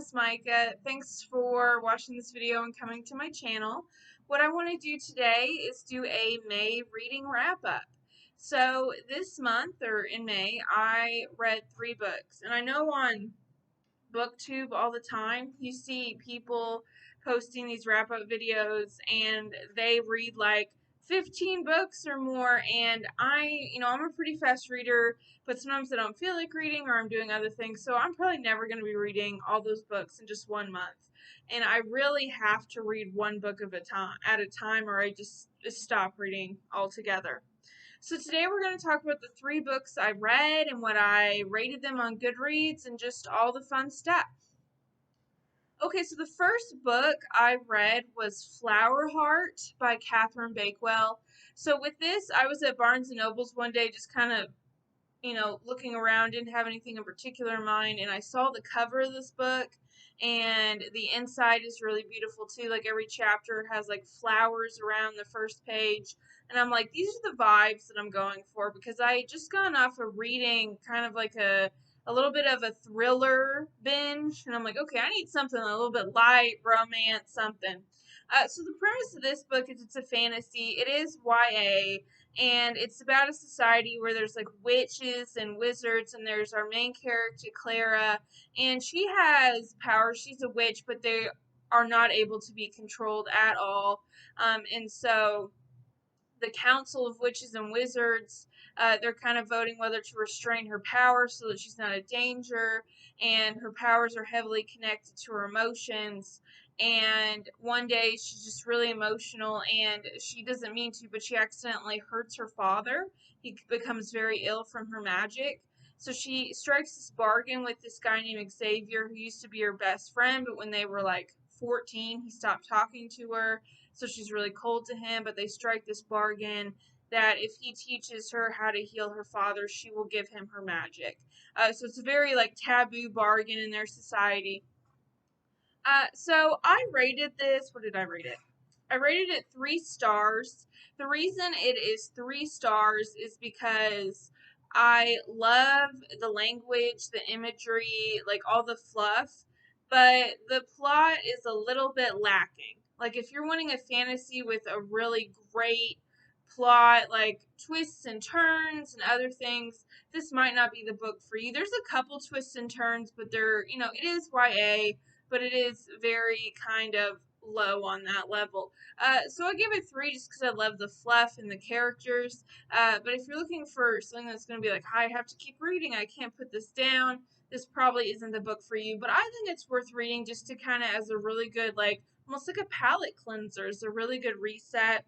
is Micah. Thanks for watching this video and coming to my channel. What I want to do today is do a May reading wrap up. So this month, or in May, I read 3 books. And I know on BookTube all the time you see people posting these wrap up videos and they read like 15 books or more, and I'm a pretty fast reader, but sometimes I don't feel like reading or I'm doing other things, so I'm probably never going to be reading all those books in just one month. And I really have to read one book at a time, or I just stop reading altogether. So today we're going to talk about the 3 books I read and what I rated them on Goodreads and just all the fun stuff. Okay, so the first book I read was Flowerheart by Catherine Bakewell. So with this, I was at Barnes& and Noble's one day just kind of, looking around, didn't have anything in particular in mind, and I saw the cover of this book, and the inside is really beautiful too. Like every chapter has like flowers around the first page, and I'm like, these are the vibes that I'm going for, because I had just gone off of reading kind of like a little bit of a thriller binge, and I'm like, okay, I need something a little bit light, romance, something. So the premise of this book is it's a fantasy. It is YA, and it's about a society where there's like witches and wizards, and there's our main character Clara, and she has powers. She's a witch, but they are not able to be controlled at all. And so the Council of Witches and Wizards, they're kind of voting whether to restrain her powers so that she's not a danger, and her powers are heavily connected to her emotions. And one day she's just really emotional, and she doesn't mean to, but she accidentally hurts her father. He becomes very ill from her magic. So she strikes this bargain with this guy named Xavier, who used to be her best friend, but when they were like 14, he stopped talking to her. So she's really cold to him, but they strike this bargain that if he teaches her how to heal her father, she will give him her magic. So it's a very like taboo bargain in their society. So I rated this. What did I rate it? I rated it 3 stars. The reason it is 3 stars is because I love the language, the imagery, like all the fluff, but the plot is a little bit lacking. Like if you're wanting a fantasy with a really great plot, like twists and turns and other things, this might not be the book for you. There's a couple twists and turns, but it is YA, but it is very kind of low on that level. So I give it 3 just because I love the fluff and the characters. But if you're looking for something that's going to be like, I have to keep reading, I can't put this down, this probably isn't the book for you. But I think it's worth reading just to kind of as a really good, like, almost like a palate cleanser. It's a really good reset.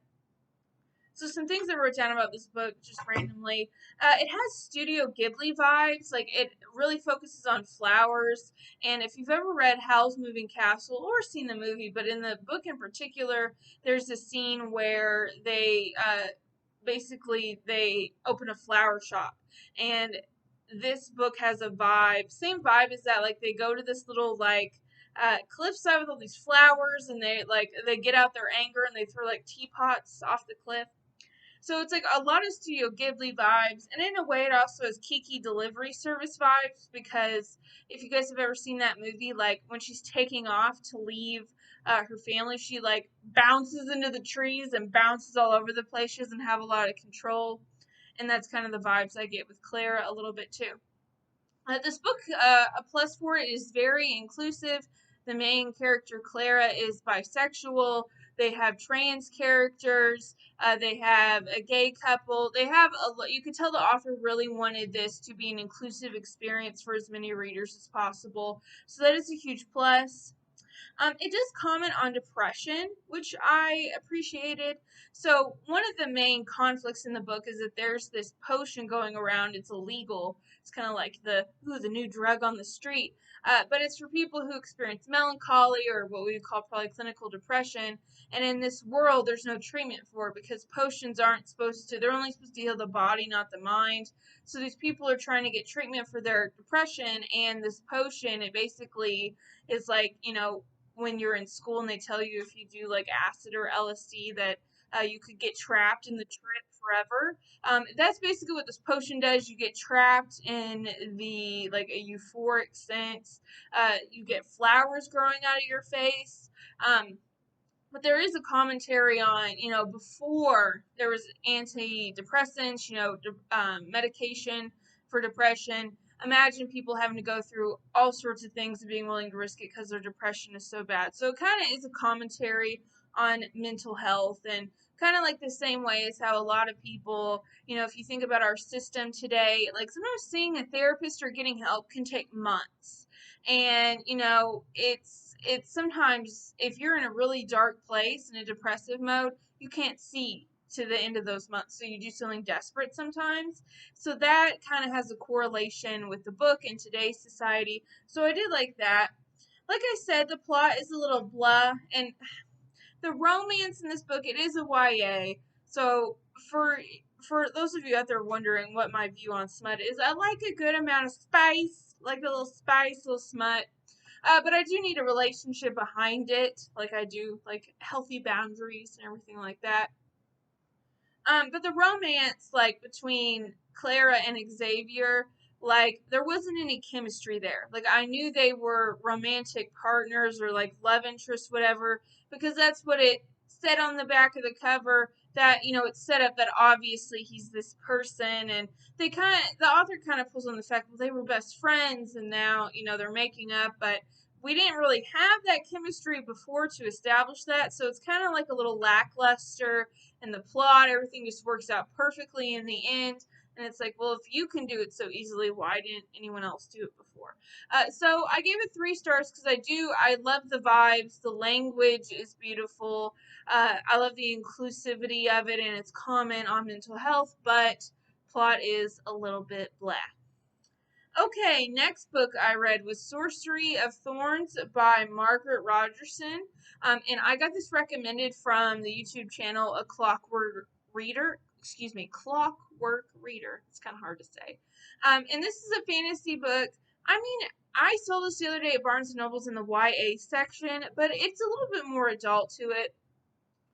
So some things I wrote down about this book just randomly. It has Studio Ghibli vibes. Like it really focuses on flowers. And if you've ever read Howl's Moving Castle or seen the movie, but in the book in particular, there's a scene where they basically they open a flower shop, and this book has a vibe, same vibe as that. Like they go to this little like cliffside with all these flowers, and they get out their anger and they throw like teapots off the cliff. So it's like a lot of Studio Ghibli vibes, and in a way it also has Kiki Delivery Service vibes, because if you guys have ever seen that movie, like when she's taking off to leave her family, she like bounces into the trees and bounces all over the place. She doesn't have a lot of control, and that's kind of the vibes I get with Clara a little bit too. This book, a plus for it, is very inclusive. The main character, Clara, is bisexual. They have trans characters. They have a gay couple. You could tell the author really wanted this to be an inclusive experience for as many readers as possible. So that is a huge plus. It does comment on depression, which I appreciated. So one of the main conflicts in the book is that there's this potion going around. It's illegal. It's kind of like the new drug on the street. But it's for people who experience melancholy, or what we would call probably clinical depression. And in this world, there's no treatment for it, because potions they're only supposed to heal the body, not the mind. So these people are trying to get treatment for their depression, and this potion, it basically is like, when you're in school and they tell you if you do like acid or LSD that You could get trapped in the trip forever. That's basically what this potion does. You get trapped in the like a euphoric sense. You get flowers growing out of your face. But there is a commentary on, before there was antidepressants, medication for depression. Imagine people having to go through all sorts of things and being willing to risk it because their depression is so bad. So it kind of is a commentary on mental health, and kind of like the same way as how a lot of people, if you think about our system today, like sometimes seeing a therapist or getting help can take months. And, it's sometimes if you're in a really dark place in a depressive mode, you can't see to the end of those months. So you do something desperate sometimes. So that kind of has a correlation with the book in today's society. So I did like that. Like I said, the plot is a little blah, and the romance in this book, it is a YA. So for those of you out there wondering what my view on smut is, I like a good amount of spice, like a little spice, little smut. But I do need a relationship behind it, like I do, like healthy boundaries and everything like that. But the romance, like between Clara and Xavier, like there wasn't any chemistry there. Like I knew they were romantic partners or like love interests, whatever, because that's what it said on the back of the cover. That it's set up that obviously he's this person, and the author kind of pulls on the fact that they were best friends, and now they're making up, but we didn't really have that chemistry before to establish that, so it's kind of like a little lackluster. And the plot, everything just works out perfectly in the end. And it's like, well, if you can do it so easily, why didn't anyone else do it before? So I gave it 3 stars because I love the vibes. The language is beautiful. I love the inclusivity of it and its comment on mental health, but plot is a little bit blah. Okay, next book I read was Sorcery of Thorns by Margaret Rogerson. And I got this recommended from the YouTube channel A Clockwork Reader. Excuse me, Clockwork Reader. It's kind of hard to say. And this is a fantasy book. I mean, I saw this the other day at Barnes & Noble's in the YA section, but it's a little bit more adult to it.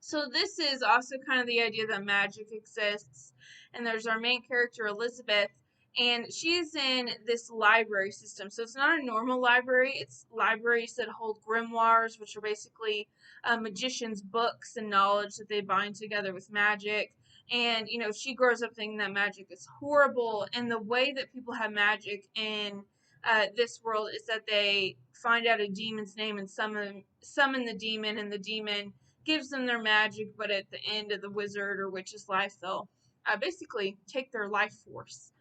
So this is also kind of the idea that magic exists, and there's our main character, Elizabeth, and she's in this library system. So it's not a normal library, it's libraries that hold grimoires, which are basically magicians' books and knowledge that they bind together with magic. And, she grows up thinking that magic is horrible, and the way that people have magic in this world is that they find out a demon's name and summon the demon, and the demon gives them their magic, but at the end of the wizard or witch's life, they'll basically take their life force.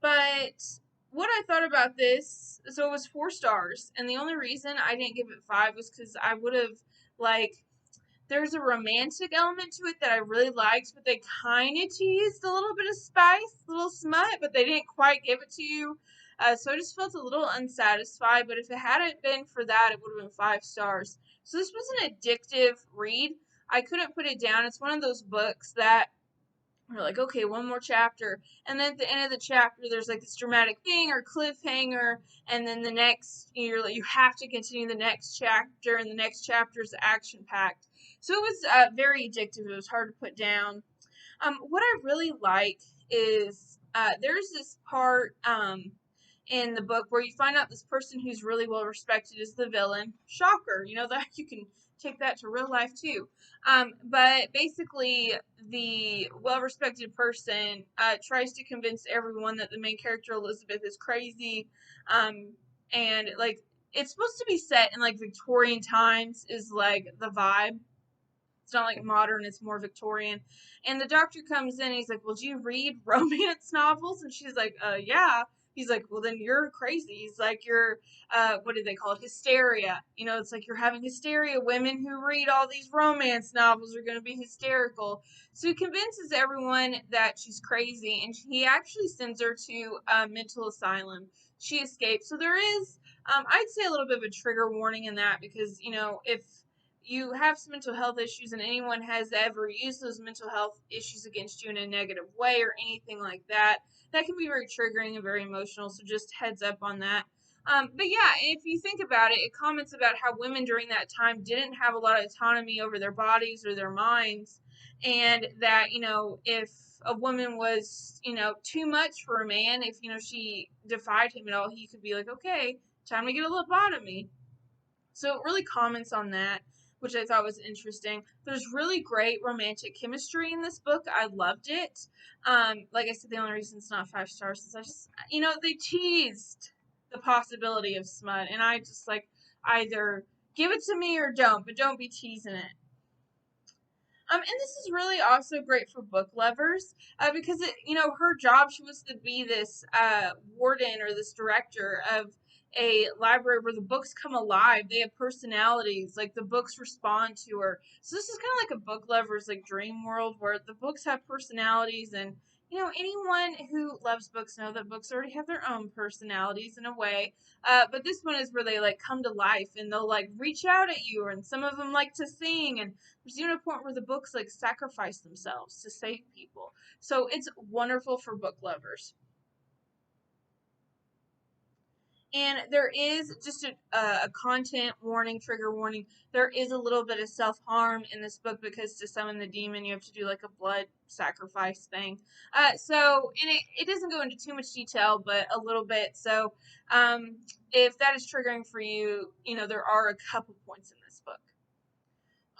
But what I thought about this, so it was 4 stars, and the only reason I didn't give it 5 was because I would have, there's a romantic element to it that I really liked, but they kind of teased a little bit of spice, a little smut, but they didn't quite give it to you. So I just felt a little unsatisfied, but if it hadn't been for that, it would have been 5 stars. So this was an addictive read. I couldn't put it down. It's one of those books that we're like, okay, one more chapter. And then at the end of the chapter, there's like this dramatic thing or cliffhanger. And then the next, you have to continue the next chapter, and the next chapter is action packed. So it was very addictive. It was hard to put down. What I really like is there's this part in the book where you find out this person who's really well respected is the villain. Shocker, that you can take that to real life too. But basically, the well respected person tries to convince everyone that the main character Elizabeth is crazy. And like it's supposed to be set in like Victorian times is like the vibe. It's not like modern, it's more Victorian. And the doctor comes in and he's like, well, do you read romance novels? And she's like, yeah. He's like, well, then you're crazy. He's like, you're, what do they call it? Hysteria. It's like you're having hysteria. Women who read all these romance novels are going to be hysterical. So he convinces everyone that she's crazy, and he actually sends her to a mental asylum. She escapes. So there is, I'd say a little bit of a trigger warning in that because, if you have some mental health issues and anyone has ever used those mental health issues against you in a negative way or anything like that, that can be very triggering and very emotional. So just heads up on that. But yeah, if you think about it, it comments about how women during that time didn't have a lot of autonomy over their bodies or their minds, and that, if a woman was, too much for a man, if, she defied him at all, he could be like, okay, time to get a lobotomy. So it really comments on that, which I thought was interesting. There's really great romantic chemistry in this book. I loved it. Like I said, the only reason it's not 5 stars is I just, they teased the possibility of smut, and I just like, either give it to me or don't, but don't be teasing it. And this is really also great for book lovers, because her job, she was to be this warden or this director of a library where the books come alive. They have personalities, like the books respond to her. So this is kind of like a book lover's like dream world where the books have personalities, and anyone who loves books know that books already have their own personalities in a way. But this one is where they like come to life and they'll like reach out at you, and some of them like to sing, and there's even a point where the books like sacrifice themselves to save people. So it's wonderful for book lovers. And there is just a content warning, trigger warning. There is a little bit of self-harm in this book because to summon the demon, you have to do like a blood sacrifice thing. And it doesn't go into too much detail, but a little bit. So if that is triggering for you, there are a couple points in this book.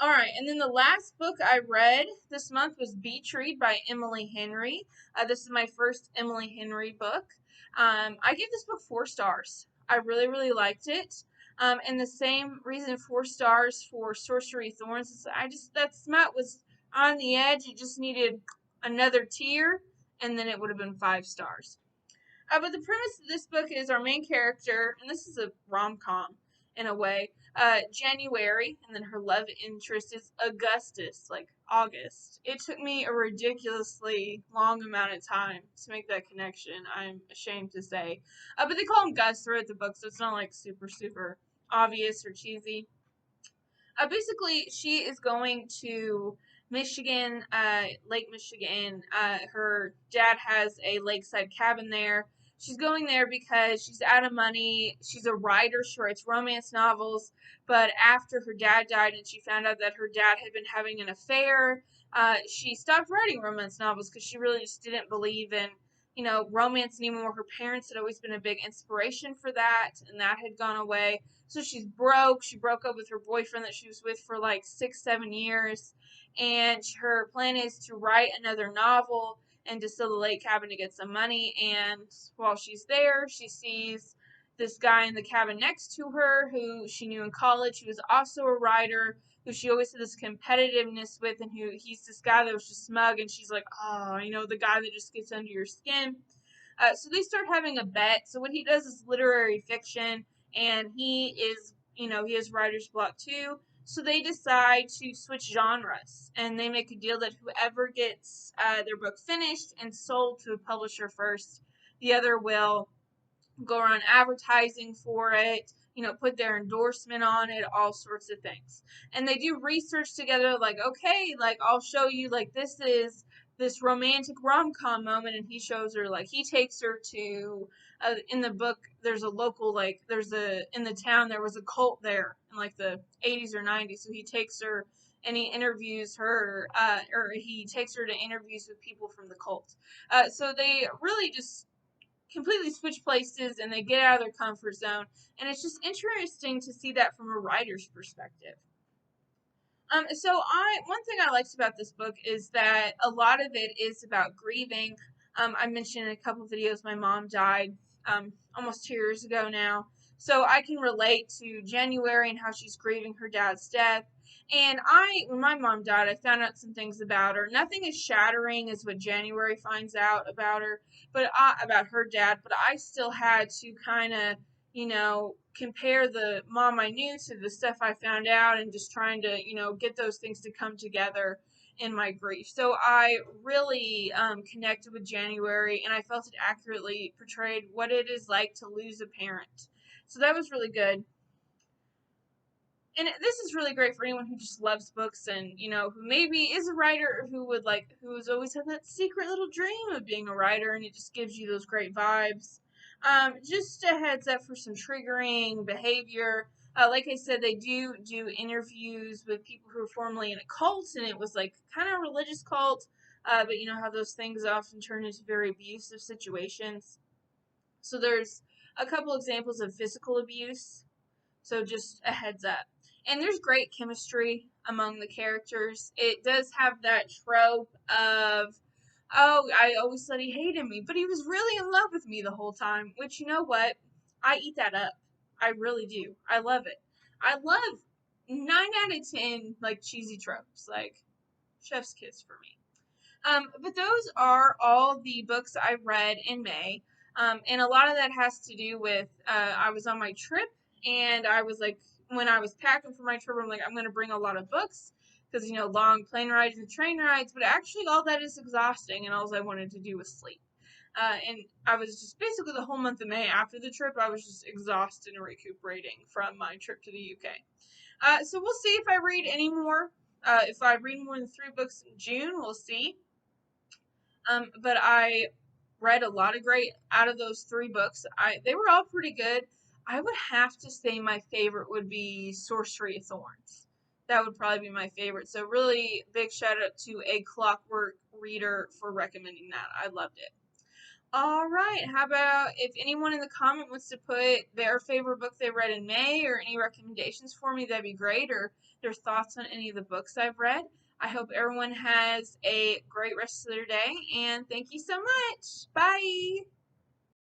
All right, and then the last book I read this month was Beach Read by Emily Henry. This is my first Emily Henry book. I gave this book 4 stars. I really, really liked it. And the same reason 4 stars for Sorcery, Thorns is that smut was on the edge. It just needed another tier, and then it would have been 5 stars. But the premise of this book is our main character, and this is a rom-com in a way, January, and then her love interest is Augustus, like August. It took me a ridiculously long amount of time to make that connection, I'm ashamed to say. But they call him Gus throughout the book, so it's not like super, super obvious or cheesy. Basically, she is going to Michigan, Lake Michigan. Her dad has a lakeside cabin there. She's going there because she's out of money. She's a writer. She writes romance novels. But after her dad died and she found out that her dad had been having an affair, she stopped writing romance novels because she really just didn't believe in, romance anymore. Her parents had always been a big inspiration for that, and that had gone away. So she's broke. She broke up with her boyfriend that she was with for like 6-7 years. And her plan is to write another novel and to sell the lake cabin to get some money. And while she's there, she sees this guy in the cabin next to her who she knew in college, who was also a writer, who she always had this competitiveness with, and who he's this guy that was just smug. And she's like, oh, the guy that just gets under your skin. So they start having a bet. So what he does is literary fiction, and he has writer's block too. So they decide to switch genres, and they make a deal that whoever gets their book finished and sold to a publisher first, the other will go around advertising for it, put their endorsement on it, all sorts of things. And they do research together, like, okay, like, I'll show you, like, this is this romantic rom-com moment, and he shows her, like, he takes her to, in the book, there's a local, like, in the town, there was a cult there in, like, the 80s or 90s, so he takes her, and he interviews her, or he takes her to interviews with people from the cult. So they really just completely switch places, and they get out of their comfort zone, and it's just interesting to see that from a writer's perspective. One thing I liked about this book is that a lot of it is about grieving. I mentioned in a couple videos my mom died almost 2 years ago now, so I can relate to January and how she's grieving her dad's death. And when my mom died, I found out some things about her. Nothing as shattering as what January finds out about her, but about her dad. But I still had to kind of, compare the mom I knew to the stuff I found out, and just trying to, get those things to come together in my grief. So I really connected with January, and I felt it accurately portrayed what it is like to lose a parent. So that was really good. And this is really great for anyone who just loves books, and who maybe is a writer, or who's always had that secret little dream of being a writer, and it just gives you those great vibes. Just a heads up for some triggering behavior. Like I said, they do interviews with people who were formerly in a cult, and it was like kind of a religious cult. But you know how those things often turn into very abusive situations. So there's a couple examples of physical abuse. So just a heads up. And there's great chemistry among the characters. It does have that trope of, oh, I always thought he hated me, but he was really in love with me the whole time. Which, you know what? I eat that up. I really do. I love it. I love 9 out of 10 like cheesy tropes, like chef's kiss for me. But those are all the books I read in May. And a lot of that has to do with I was on my trip, and I was like, when I was packing for my trip, I'm like, I'm going to bring a lot of books because, you know, long plane rides and train rides, but actually all that is exhausting, and all I wanted to do was sleep. And I was just basically the whole month of May after the trip, I was just exhausted and recuperating from my trip to the UK. So we'll see if I read any more. If I read more than 3 books in June, we'll see. But I read a lot of great out of those 3 books. They were all pretty good. I would have to say my favorite would be Sorcery, Thorns. That would probably be my favorite. So really big shout out to A Clockwork Reader for recommending that. I loved it. All right. How about if anyone in the comment wants to put their favorite book they read in May or any recommendations for me, that'd be great. Or their thoughts on any of the books I've read. I hope everyone has a great rest of their day, and thank you so much. Bye.